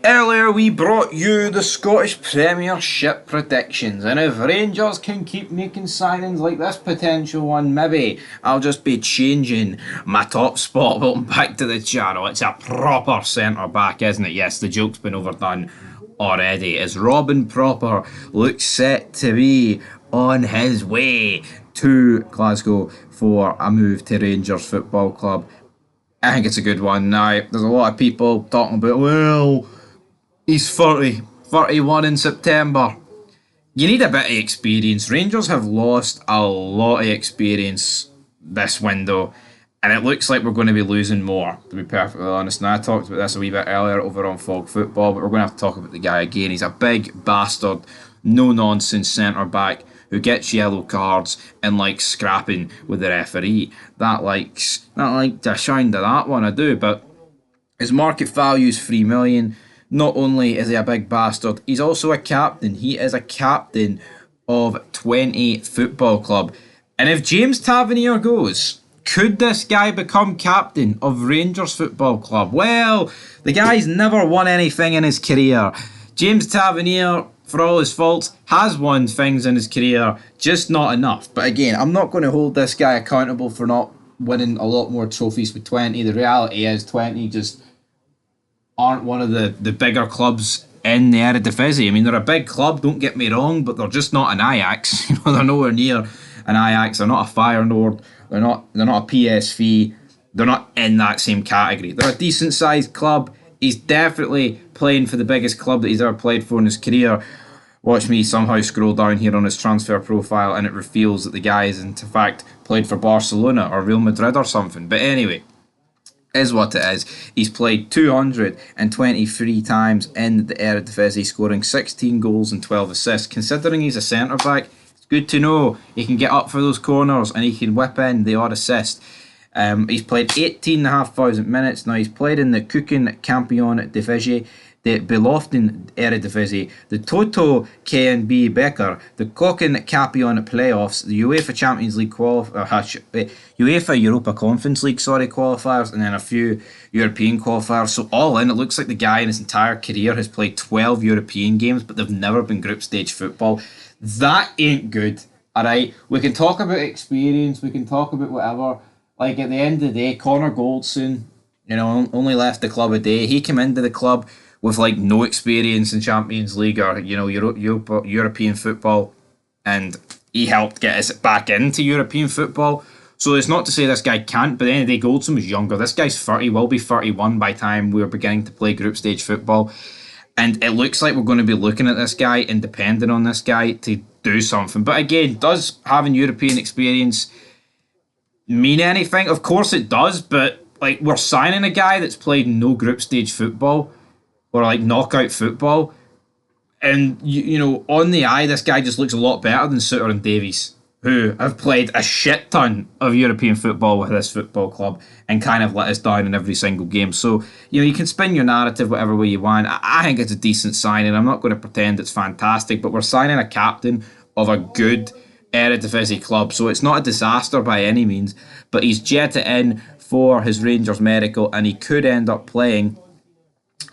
Earlier we brought you the Scottish Premiership predictions, and if Rangers can keep making signings like this potential one, maybe I'll just be changing my top spot. Welcome back to the channel. It's a proper centre back, isn't it? Yes, the joke's been overdone already, as Robin Proper looks set to be on his way to Glasgow for a move to Rangers Football Club. I think it's a good one. Now, there's a lot of people talking about, well, he's 31 in September. You need a bit of experience. Rangers have lost a lot of experience this window, and it looks like we're going to be losing more, to be perfectly honest. Now, I talked about this a wee bit earlier over on Fog Football, but we're going to have to talk about the guy again. He's a big bastard, no-nonsense centre-back who gets yellow cards and likes scrapping with the referee. That likes to shine to that one, I do, but his market value is 3 million. Not only is he a big bastard, he's also a captain. He is a captain of 20 Football Club. And if James Tavernier goes, could this guy become captain of Rangers Football Club? Well, the guy's never won anything in his career. James Tavernier, for all his faults, has won things in his career, just not enough. But again, I'm not going to hold this guy accountable for not winning a lot more trophies with 20. The reality is 20 just aren't one of the bigger clubs in the Eredivisie. I mean, they're a big club, don't get me wrong, but they're just not an Ajax. They're nowhere near an Ajax. They're not a Feyenoord. They're not a PSV. They're not in that same category. They're a decent sized club. He's definitely playing for the biggest club that he's ever played for in his career. Watch me somehow scroll down here on his transfer profile and it reveals that the guy has in fact played for Barcelona or Real Madrid or something. But anyway, is what it is. He's played 223 times in the Eredivisie, scoring 16 goals and 12 assists. Considering he's a centre-back, it's good to know he can get up for those corners and he can whip in the odd assist. He's played 18,500 minutes. Now, he's played in the Keukenkampioen-Divisie, the Beloften Eredivisie, the Toto KNB Beker, the Keukenkampioen playoffs, the UEFA Champions League UEFA Europa Conference League, qualifiers, and then a few European qualifiers. So all in, it looks like the guy in his entire career has played 12 European games, but they've never been group stage football. That ain't good, alright? We can talk about experience, we can talk about whatever. Like, at the end of the day, Connor Goldson, only left the club a day. He came into the club with like no experience in Champions League or European football, and he helped get us back into European football. So it's not to say this guy can't, but at the end of the day, Goldson was younger. This guy's 30, will be 31 by the time we're beginning to play group stage football, and it looks like we're going to be looking at this guy and depending on this guy to do something. But again, does having European experience mean anything? Of course it does, but like, we're signing a guy that's played no group stage football or like knockout football, and on the eye, this guy just looks a lot better than Suter and Davies, who have played a shit ton of European football with this football club and kind of let us down in every single game. So you can spin your narrative whatever way you want. I think it's a decent signing. I'm not going to pretend it's fantastic, but we're signing a captain of a good Eredivisie club, so it's not a disaster by any means, but he's jetted in for his Rangers medical and he could end up playing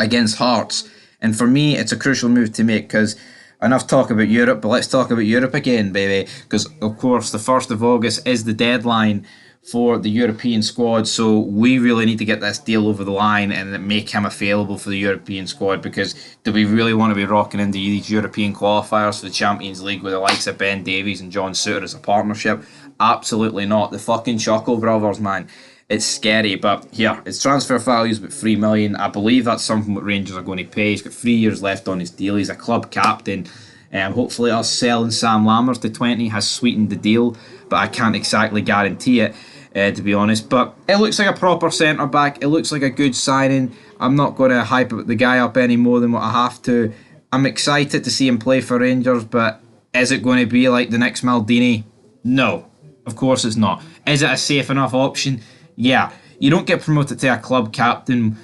against Hearts. And for me, it's a crucial move to make, because enough talk about Europe, but let's talk about Europe again, baby, because of course the 1st of August is the deadline for the European squad, so we really need to get this deal over the line and make him available for the European squad, because do we really want to be rocking into these European qualifiers for the Champions League with the likes of Ben Davies and John Suter as a partnership? Absolutely not. The fucking Chuckle Brothers, man. It's scary, but here, his transfer value is about 3 million. I believe that's something what Rangers are going to pay. He's got 3 years left on his deal. He's a club captain. Hopefully us selling Sam Lammers to 20 has sweetened the deal, but I can't exactly guarantee it, to be honest. But it looks like a proper centre-back. It looks like a good signing. I'm not going to hype the guy up any more than what I have to. I'm excited to see him play for Rangers, but is it going to be like the next Maldini? No, of course it's not. Is it a safe enough option? Yeah, you don't get promoted to a club captain,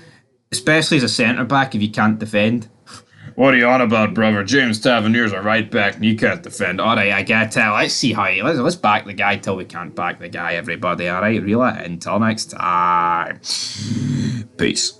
especially as a centre-back, if you can't defend. What are you on about, brother? James Tavernier's a right back and you can't defend. Alright, I get it. Let's see how let's back the guy till we can't back the guy, everybody. Alright, reel it. Until next time. Peace.